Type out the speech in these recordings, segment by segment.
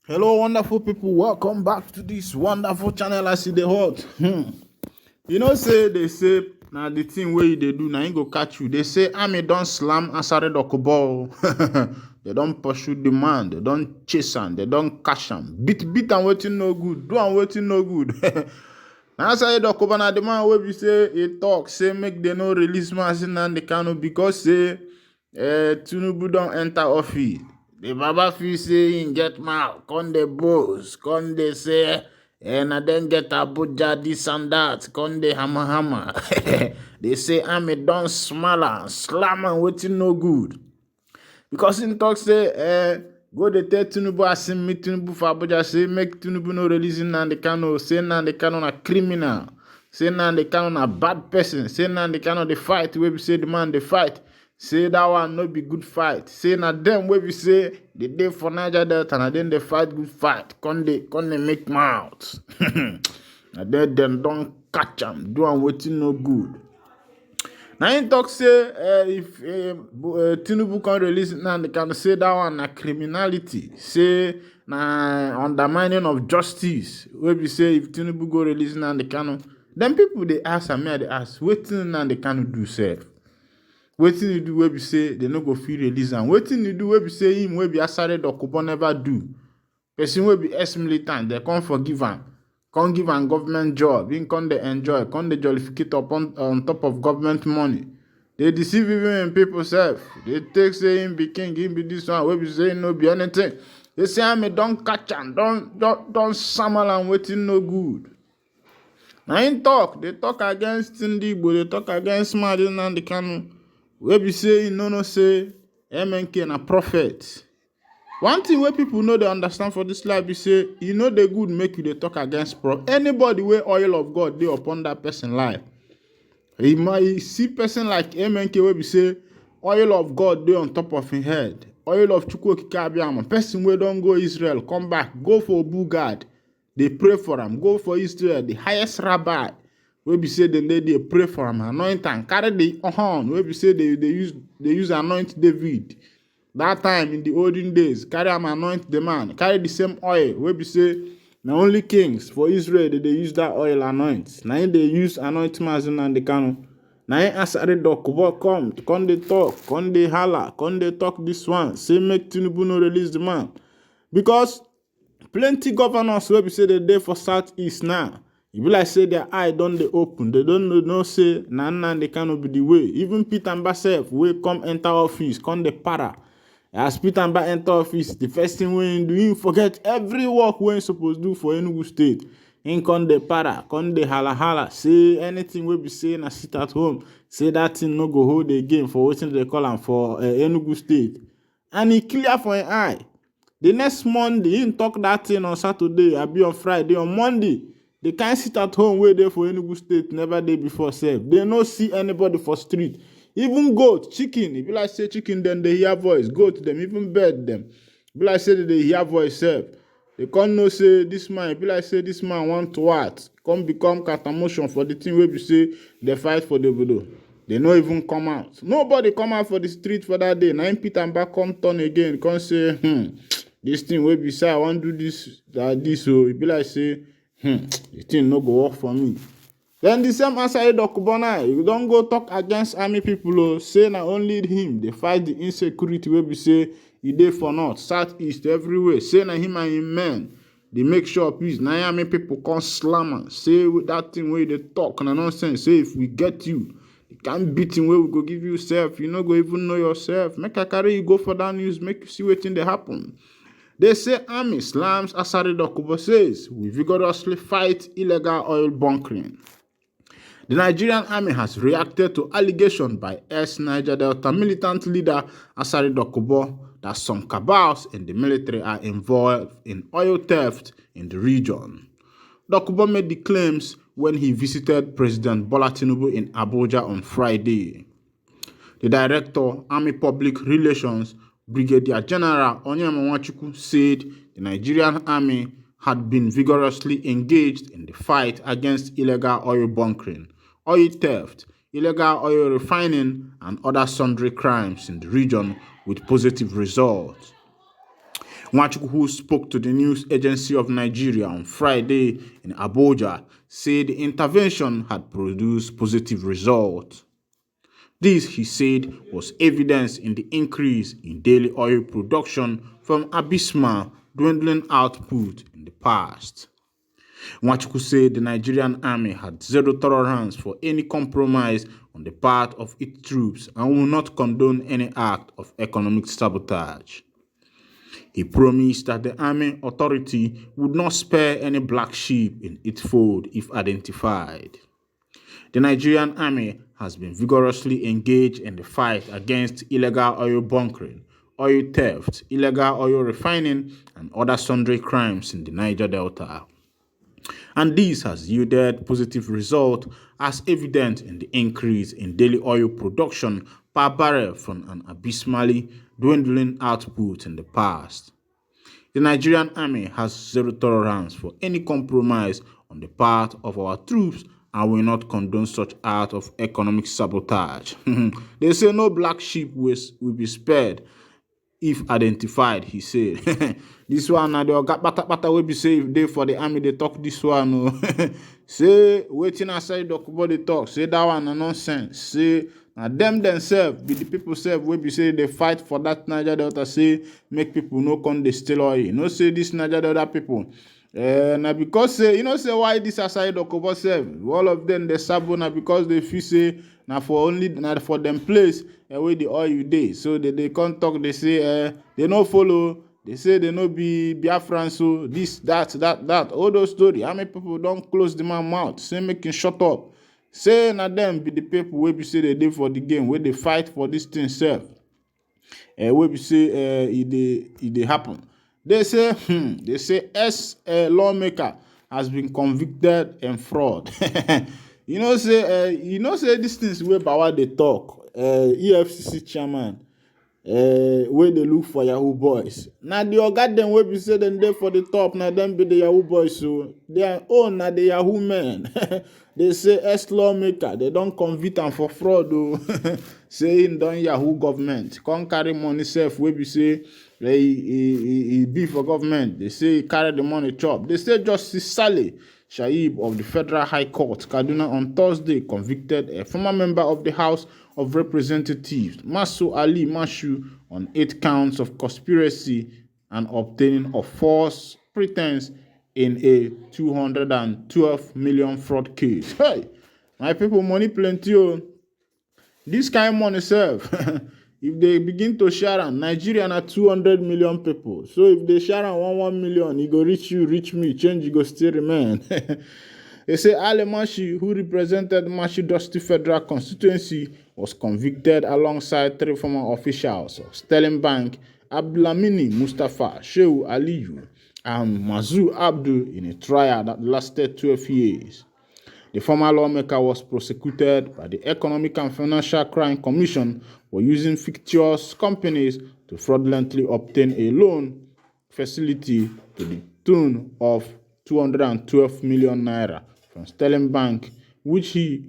Hello, wonderful people. Welcome back to this wonderful channel. I see the hot. Say they say now the thing where they do now ain't go catch you. They say army don't slam Asari Dokubo. They don't pursue the man. They don't chase him. They don't catch him. Beat and waiting no good. Do and waiting no good. Now Asari Dokubo na the man where we say he talk say make they no release man Nnamdi Kanu because say tinubu don't enter office. The Baba feel say he get mouth, con the boss, con they say, and I then get Abuja this and that, con the hammer. They say I'm a don smaller, slam and waiting no good. Because in talk say, go the tell Tinubu as him meet Tinubu for Abuja, say make Tinubu no releasing Nnamdi Kanu, say Nnamdi Kanu na criminal, say Nnamdi Kanu na bad person, say Nnamdi Kanu the fight, where we say the man the fight. Say that one no be good fight. Say na them where we say the day for Niger Delta and then they fight good fight. Con they make mouth. And then them don't catch them. Do and waiting no good. Now in talk say if Tinubu can release it now they can say that one na criminality. Say na undermining of justice. Where we say if Tinubu go release now they can. Then people they ask and me they ask, waiting now they can do self. Wetin you do wey be say they no go fit release am? Wetin you do wey be say him wey be Asari Dokubo never do? Person wey be ex-militant, they can't forgive am, can't give am government job, him come dey enjoy, come dey jollificate on top of government money. They deceive even people sef. They take say him be king, him be this one, wey be say him no be anything. They say am don catch am, don samal am wetin no good. Na him talk, they talk against Igbo, they talk against Nnamdi Kanu. Wey be say no say MNK na prophet. One thing wey people know they understand for this life be say they good make you dey talk against anybody wey oil of God dey upon that person life. You might see person like MNK wey be say oil of God dey on top of him head. Oil of Chukwuokike Abiyama. Person wey don go Israel, come back, go for Bugad. They pray for him. Go for Israel, the highest rabbi. Wey be say they pray for him, anoint am, carry the horn. Wey be say they use anoint David. That time in the olden days, carry am anoint the man. Carry the same oil. Wey be say na only kings for Israel they use that oil anoint. Na him they use anoint Mazen and the Kanu. Na him Asari Dokubo come they talk, come they holler, come they talk this one. Say make Tinubu no release the man because plenty governors wey be say they dey for southeast now. E be like say their eye don dey open. They don't know say na Nnamdi Kanu be the way. Even Peter Mba sef wey come enter office, come dey para. As Peter Mba enter office, the first thing wey him do, him forget every work wey him suppose do for Enugu State. Him come dey para, come dey hala, say anything wey be say na sit at home, say that thing no go hold again for wetin they call am for Enugu State. And e clear for him eye. The next Monday, him talk that thing on Saturday, abi on Friday, on Monday. They can't sit at home where they for Enugu State never day before self. They no see anybody for street. Even goat, chicken. If you like say chicken, then they hear voice. Goat them, even bird them. If you like say they hear voice self. They can't know say this man. If you like say this man want to what? Come become catamotion for the thing where we say they fight for the below. They no even come out. Nobody come out for the street for that day. Now Peter and back come turn again. Come say, this thing where we say I want to do this, so it be like say, the thing no go work for me. Then the same Asari Dokubo now, you don't go talk against army people, say na only him. They fight the insecurity where we say he dey for north, south, east, everywhere. Say na him and him men. They make sure peace. Now army people come slam and say with that thing where they talk and nonsense. Say if we get you can't beat him where we go give you self. You no go even know yourself. Make I carry you go for that news, make you see wetin dey happen. They say army slams Asari Dokubo says we vigorously fight illegal oil bunkering. The Nigerian army has reacted to allegation by ex-Niger Delta militant leader Asari Dokubo that some cabals in the military are involved in oil theft in the region. Dokubo made the claims when he visited President Bola Tinubu in Abuja on Friday. The director, Army Public Relations, Brigadier General Onyema said the Nigerian army had been vigorously engaged in the fight against illegal oil bunkering, oil theft, illegal oil refining, and other sundry crimes in the region with positive results. Nwachukwu, who spoke to the news agency of Nigeria on Friday in Abuja, said the intervention had produced positive results. This, he said, was evidence in the increase in daily oil production from abysmal dwindling output in the past. Nwachukwu said the Nigerian army had zero tolerance for any compromise on the part of its troops and will not condone any act of economic sabotage. He promised that the army authority would not spare any black sheep in its fold if identified. The Nigerian army has been vigorously engaged in the fight against illegal oil bunkering, oil theft, illegal oil refining, and other sundry crimes in the Niger Delta. And this has yielded positive results as evident in the increase in daily oil production per barrel from an abysmally dwindling output in the past. The Nigerian army has zero tolerance for any compromise on the part of our troops and will not condone such act of economic sabotage. They say no black sheep will be spared if identified, he said. This one na the oga pata wey be say if dey for the army they talk this one. No. Say wetin Asari Dokubo dey talk. Say that one na nonsense. Say na them themselves be the people self wey be say they fight for that Niger Delta. Say make people no come dey steal oil. No say this Niger Delta people. Now because say say why this Asari Dokubo self all of them they sabo na because they feel say na for them place where the oil dey. So they can't talk. They say they no follow. They say they no be Biafran. So this that all those story. How many people don't close the man mouth? Say make him shut up. Say na them be the people where be say they dey for the game where they fight for this thing self. Where be say it they happen. They say lawmaker has been convicted in fraud. say these things where Bawa they talk. EFCC chairman where they look for Yahoo boys. Now the oga them where be say them there for the top. Now them be the Yahoo boys. So their own na the Yahoo men. They say lawmaker they don't convict them for fraud. Saying done Yahoo government can't carry money self where be say he be for government. They say he carry the money chop. They say Justice Saleh Shaib of the Federal High Court, Kaduna, on Thursday convicted a former member of the House of Representatives, Masu Ali Mashu, on 8 counts of conspiracy and obtaining of false pretense in a 212 million fraud case. Hey, my people, money plenty. Oh. This kind of money serve. If they begin to share on Nigeria na 200 million people. So if they share on 1 million, it go reach you, reach me, change it go still remain. They say Ali Mashi, who represented Mashi Dusty Federal Constituency, was convicted alongside 3 former officials of Sterling Bank, Abdulhamini Mustafa, Shehu Aliyu, and Mazu Abdul in a trial that lasted 12 years. The former lawmaker was prosecuted by the Economic and Financial Crime Commission for using fictitious companies to fraudulently obtain a loan facility to the tune of 212 million naira from Sterling Bank, which he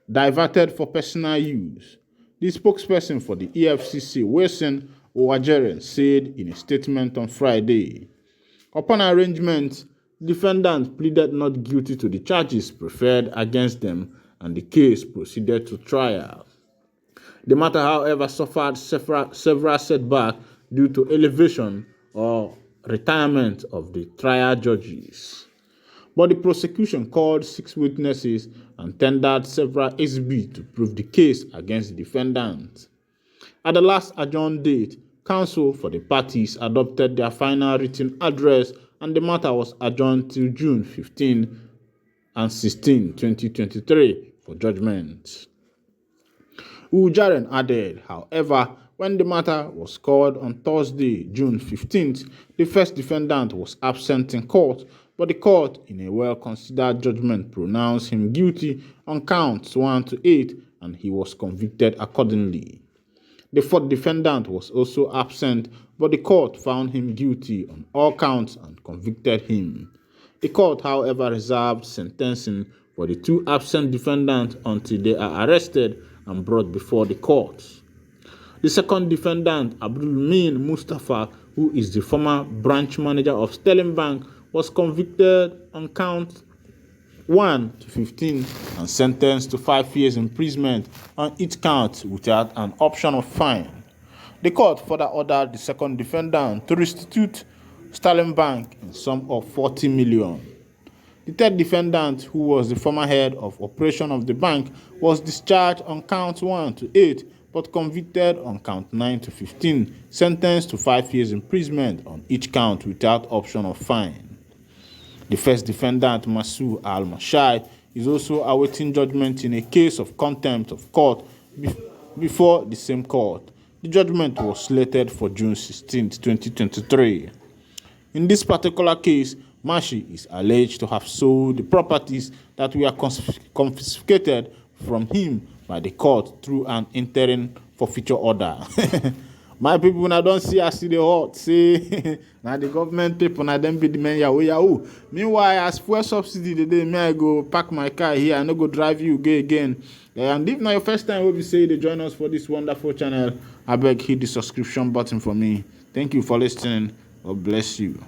diverted for personal use. The spokesperson for the EFCC, Wilson Owajeren, said in a statement on Friday. Upon arraignment, defendants pleaded not guilty to the charges preferred against them, and the case proceeded to trial. The matter, however, suffered several setbacks due to elevation or retirement of the trial judges. But the prosecution called 6 witnesses and tendered several exhibits to prove the case against the defendants. At the last adjourned date, counsel for the parties adopted their final written address, and the matter was adjourned till June 15 and 16, 2023 for judgment. Ujaren added, however, when the matter was called on Thursday, June 15th, the first defendant was absent in court, but the court, in a well-considered judgment, pronounced him guilty on counts 1 to 8, and he was convicted accordingly. The 4th defendant was also absent, but the court found him guilty on all counts and convicted him. The court, however, reserved sentencing for the 2 absent defendants until they are arrested and brought before the court. The 2nd defendant, Abdulmin Mustafa, who is the former branch manager of Sterling Bank, was convicted on count 1 to 15 and sentenced to 5 years imprisonment on each count without an option of fine. The court further ordered the second defendant to restitute Sterling Bank in sum of 40 million. The third defendant, who was the former head of operation of the bank, was discharged on count 1 to 8 but convicted on count 9 to 15, sentenced to 5 years imprisonment on each count without option of fine. The first defendant, Masu Al-Mashai, is also awaiting judgment in a case of contempt of court before the same court. The judgment was slated for June 16, 2023. In this particular case, Mashi is alleged to have sold the properties that were confiscated from him by the court through an interim forfeiture order. My people, now don't see us see the hot. Say, now the government people, now them be the men yahoo. Meanwhile, as fuel subsidy the day, may I go park my car here and no go drive you again. And if now your first time will be say they join us for this wonderful channel, I beg hit the subscription button for me. Thank you for listening. God bless you.